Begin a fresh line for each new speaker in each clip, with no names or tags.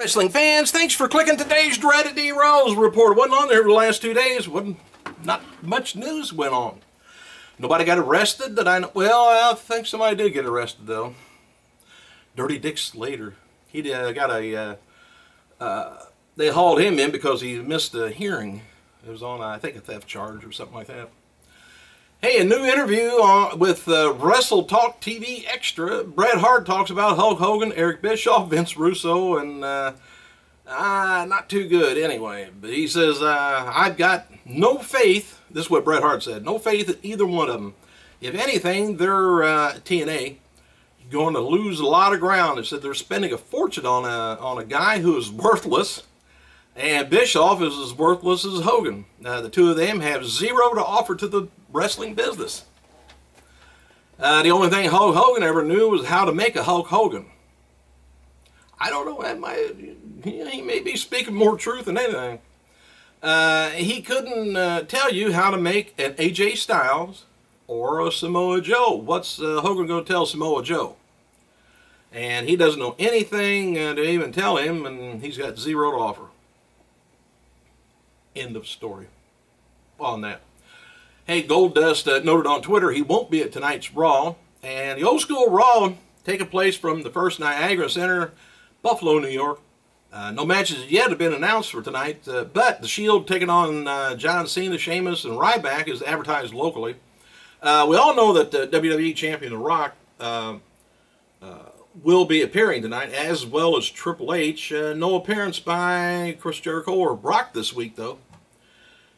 Wrestling fans, thanks for clicking today's Dreaded D-Rose report. Wasn't on there for the last 2 days. Not much news went on. Nobody got arrested that I know. Well, I think somebody did get arrested though. Dirty Dick Slater. He got a. They hauled him in because he missed a hearing. It was on, I think, a theft charge or something like that. Hey, a new interview with Wrestle Talk TV Extra. Bret Hart talks about Hulk Hogan, Eric Bischoff, Vince Russo, and not too good anyway. But he says, I've got no faith, this is what Bret Hart said, no faith in either one of them. If anything, they're TNA going to lose a lot of ground. They said they're spending a fortune on a guy who is worthless, and Bischoff is as worthless as Hogan. The two of them have zero to offer to the wrestling business. The only thing Hulk Hogan ever knew was how to make a Hulk Hogan. I don't know, he may be speaking more truth than anything. He couldn't tell you how to make an AJ Styles or a Samoa Joe. What's Hogan going to tell Samoa Joe? And he doesn't know anything to even tell him, and he's got zero to offer. End of story on that. Hey, Goldust noted on Twitter he won't be at tonight's Raw. And the old school Raw taking place from the First Niagara Center, Buffalo, New York. No matches yet have been announced for tonight, but The Shield taking on John Cena, Sheamus, and Ryback is advertised locally. We all know that WWE Champion The Rock will be appearing tonight, as well as Triple H. No appearance by Chris Jericho or Brock this week, though.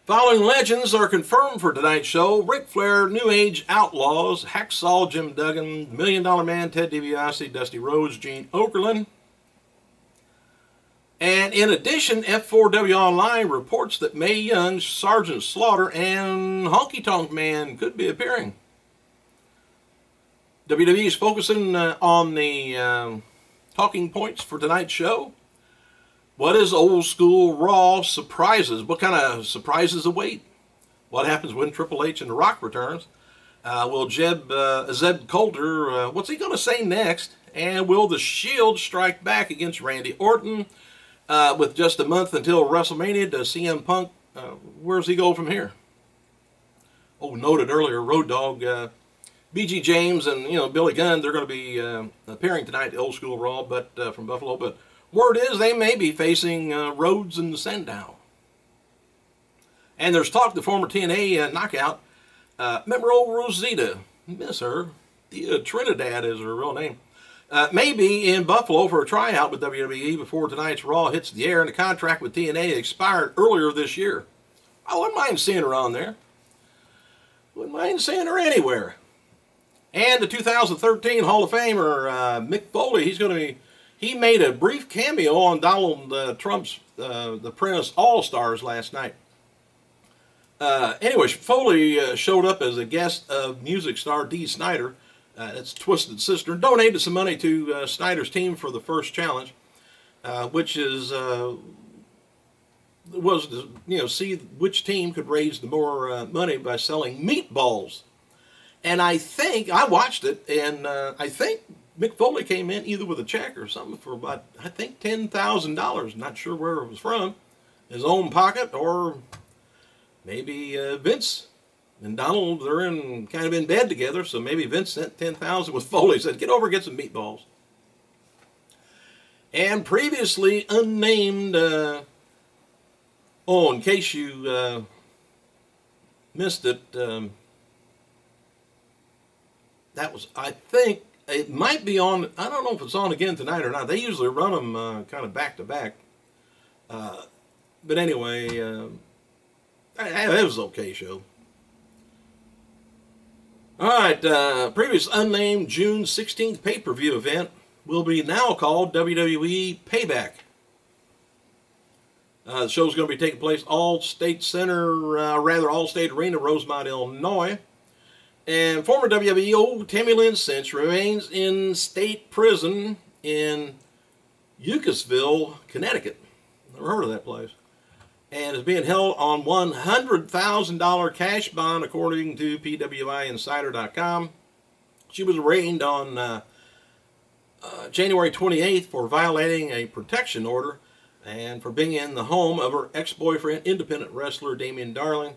Following legends are confirmed for tonight's show: Ric Flair, New Age Outlaws, Hacksaw Jim Duggan, Million Dollar Man Ted DiBiase, Dusty Rhodes, Gene Okerlund. And in addition, F4W Online reports that Mae Young, Sergeant Slaughter, and Honky Tonk Man could be appearing. WWE is focusing on the talking points for tonight's show. What is old school Raw surprises? What kind of surprises await? What happens when Triple H and The Rock returns? Will Zeb Coulter, what's he going to say next? And will The Shield strike back against Randy Orton? With just a month until WrestleMania, does CM Punk, where's he go from here? Oh, noted earlier, Road Dogg, BG James and Billy Gunn, they're going to be appearing tonight at Old School Raw, but from Buffalo. But word is they may be facing Rhodes and Sandow. And there's talk the former TNA knockout, remember old Rosita, miss her, Trinidad is her real name, may be in Buffalo for a tryout with WWE before tonight's Raw hits the air, and the contract with TNA expired earlier this year. I wouldn't mind seeing her on there. Wouldn't mind seeing her anywhere. And the 2013 Hall of Famer, Mick Foley, he made a brief cameo on Donald Trump's The Apprentice All-Stars last night. Anyway, Foley showed up as a guest of music star Dee Snider, that's Twisted Sister, and donated some money to Snyder's team for the first challenge, which is was to see which team could raise the more money by selling meatballs. And I watched it, and I think Mick Foley came in either with a check or something for about, I think, $10,000. Not sure where it was from. His own pocket, or maybe Vince and Donald, they're kind of in bed together, so maybe Vince sent $10,000 with Foley, said, get over and get some meatballs. And previously unnamed, in case you missed it, that was, I think, it might be on, I don't know if it's on again tonight or not. They usually run them kind of back to back. But anyway, it was an okay show. Alright, previous unnamed June 16th pay-per-view event will be now called WWE Payback. The show's going to be taking place All-State Arena, Rosemont, Illinois. And former WWE Tammy Lynn Cinch remains in state prison in Ucasville, Connecticut. Never heard of that place. And is being held on $100,000 cash bond, according to PWIinsider.com. She was arraigned on January 28th for violating a protection order and for being in the home of her ex-boyfriend, independent wrestler Damian Darling.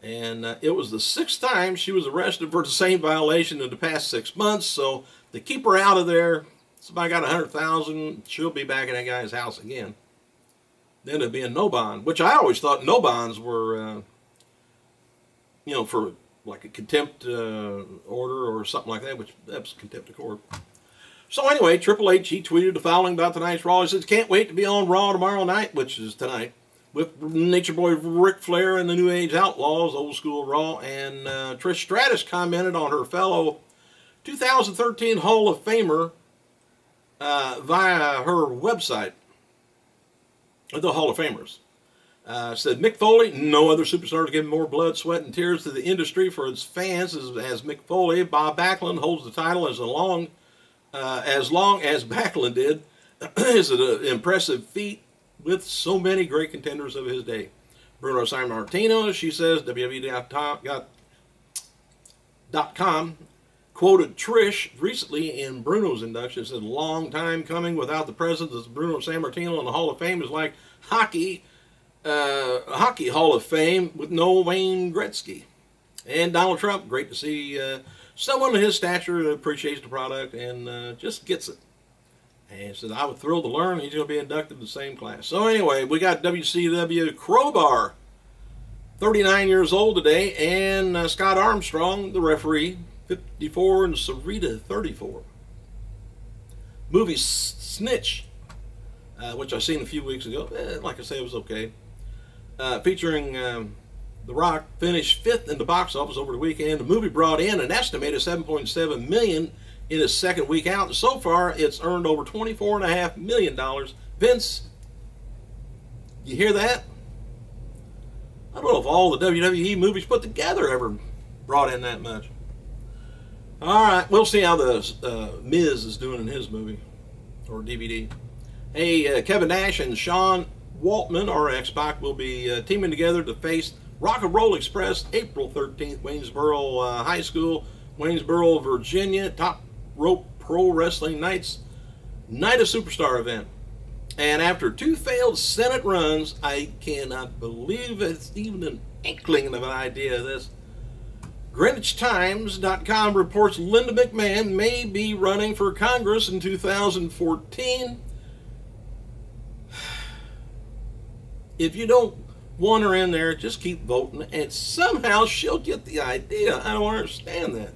And it was the 6th time she was arrested for the same violation in the past 6 months. So to keep her out of there, somebody got $100,000, she'll be back in that guy's house again. Then it'd be a no bond, which I always thought no bonds were, you know, for like a contempt order or something like that, which that's contempt of court. So anyway, Triple H, he tweeted the following about tonight's Raw. He says, can't wait to be on Raw tomorrow night, which is tonight, with Nature Boy Ric Flair and the New Age Outlaws, old school Raw. And Trish Stratus commented on her fellow 2013 Hall of Famer via her website, the Hall of Famers. Said Mick Foley, no other superstar to give more blood, sweat, and tears to the industry for its fans as Mick Foley. Bob Backlund holds the title as long as Backlund did. Is an impressive feat with so many great contenders of his day. Bruno Sammartino, she says, WWE.com quoted Trish recently in Bruno's induction. Said, long time coming without the presence of Bruno Sammartino in the Hall of Fame is like hockey Hall of Fame with no Wayne Gretzky. And Donald Trump, great to see someone of his stature that appreciates the product and just gets it. And he said, I was thrilled to learn he's going to be inducted in the same class. So anyway, we got WCW Crowbar, 39 years old today, and Scott Armstrong, the referee, 54, and Sarita, 34. Movie Snitch, which I seen a few weeks ago. Like I said, it was okay. Featuring The Rock, finished 5th in the box office over the weekend. The movie brought in an estimated $7.7 million in its second week out. And so far, it's earned over $24.5 million. Vince, you hear that? I don't know if all the WWE movies put together ever brought in that much. All right, we'll see how the Miz is doing in his movie or DVD. Hey, Kevin Nash and Sean Waltman, or X-Pac, will be teaming together to face Rock and Roll Express April 13th, Waynesboro High School, Waynesboro, Virginia, Top Rope Pro Wrestling Night of Superstar event. And after 2 failed Senate runs, I cannot believe it's even an inkling of an idea of this. GreenwichTimes.com reports Linda McMahon may be running for Congress in 2014. If you don't want her in there, just keep voting, and somehow she'll get the idea. I don't understand that.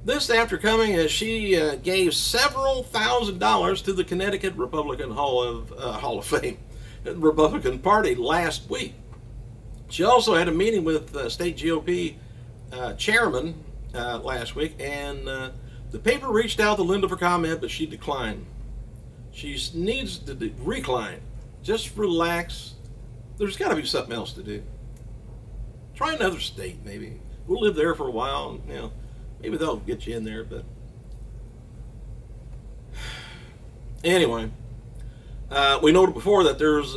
This after coming as she gave several $1,000s to the Connecticut Republican Hall of Fame, Republican Party last week. She also had a meeting with state GOP chairman last week, and the paper reached out to Linda for comment, but she declined. She needs to recline. Just relax. There's got to be something else to do. Try another state, maybe. We'll live there for a while, and, you know, maybe they'll get you in there, but anyway, we noted before that there's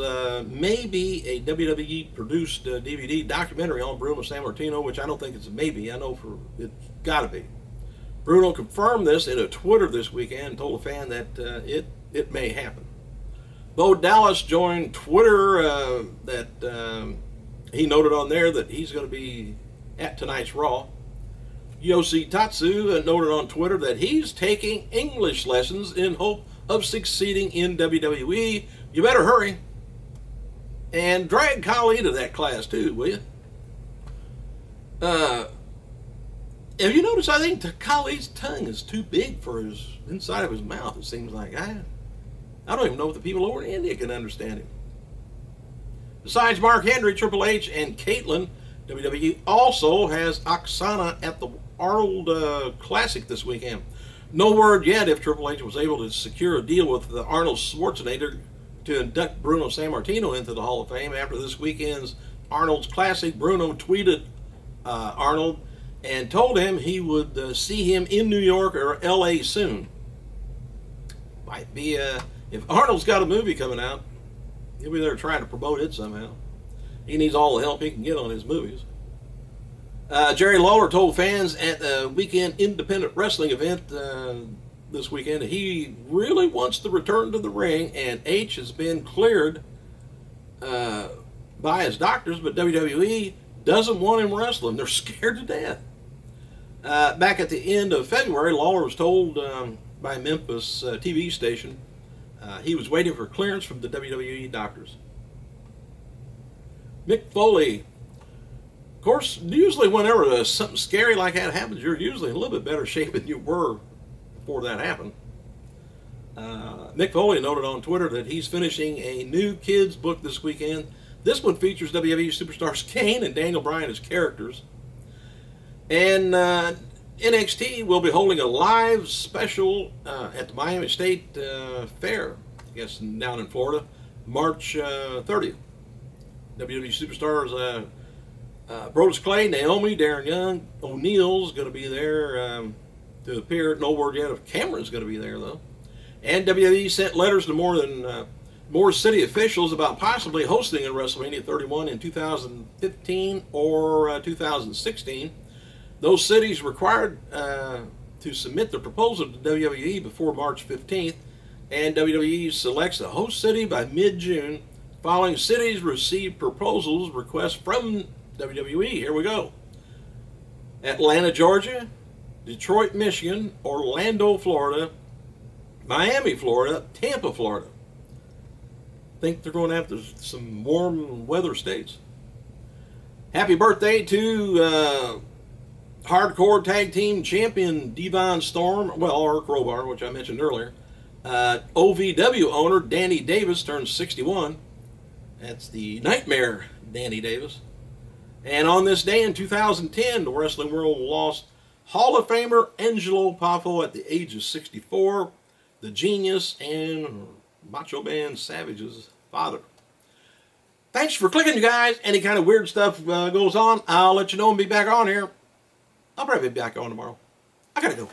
maybe a WWE-produced DVD documentary on Bruno Sammartino, which I don't think it's a maybe. I know for it's got to be. Bruno confirmed this in a Twitter this weekend and told a fan that it may happen. Bo Dallas joined Twitter that he noted on there that he's going to be at tonight's Raw. Yoshi Tatsu noted on Twitter that he's taking English lessons in hope of succeeding in WWE. You better hurry. And drag Khali to that class too, will you? Have you noticed, I think Khali's tongue is too big for his inside of his mouth, it seems like. I don't even know if the people over in India can understand him. Besides Mark Henry, Triple H, and Caitlyn, WWE also has Oksana at the Arnold Classic this weekend. No word yet if Triple H was able to secure a deal with Arnold Schwarzenegger to induct Bruno Sammartino into the Hall of Fame. After this weekend's Arnold's Classic, Bruno tweeted Arnold and told him he would see him in New York or LA soon. Might be, if Arnold's got a movie coming out, he'll be there trying to promote it somehow. He needs all the help he can get on his movies. Jerry Lawler told fans at the weekend independent wrestling event this weekend. He really wants to return to the ring, and H has been cleared by his doctors, but WWE doesn't want him wrestling. They're scared to death. Back at the end of February, Lawler was told by a Memphis TV station he was waiting for clearance from the WWE doctors. Mick Foley. Of course, usually whenever something scary like that happens, you're usually in a little bit better shape than you were before that happened. Mick Foley noted on Twitter that he's finishing a new kids book this weekend. This one features WWE superstars Kane and Daniel Bryan as characters. And NXT will be holding a live special at the Miami State Fair, I guess down in Florida, March 30th. WWE superstars Brodus Clay, Naomi, Darren Young, O'Neill's going to be there to appear. No word yet if Cameron's going to be there, though. And WWE sent letters to more city officials about possibly hosting a WrestleMania 31 in 2015 or 2016. Those cities required to submit their proposal to WWE before March 15th, and WWE selects a host city by mid-June. Following cities receive proposals requests from WWE. Here we go. Atlanta, Georgia, Detroit, Michigan, Orlando, Florida, Miami, Florida, Tampa, Florida. Think they're going after some warm weather states. Happy birthday to hardcore tag team champion Devon Storm, well, or Crowbar, which I mentioned earlier. OVW owner Danny Davis turns 61. That's the Nightmare Danny Davis. And on this day in 2010, the wrestling world lost Hall of Famer Angelo Poffo at the age of 64, the Genius and Macho Man Savage's father. Thanks for clicking, you guys. Any kind of weird stuff goes on, I'll let you know and be back on here. I'll probably be back on tomorrow. I gotta go.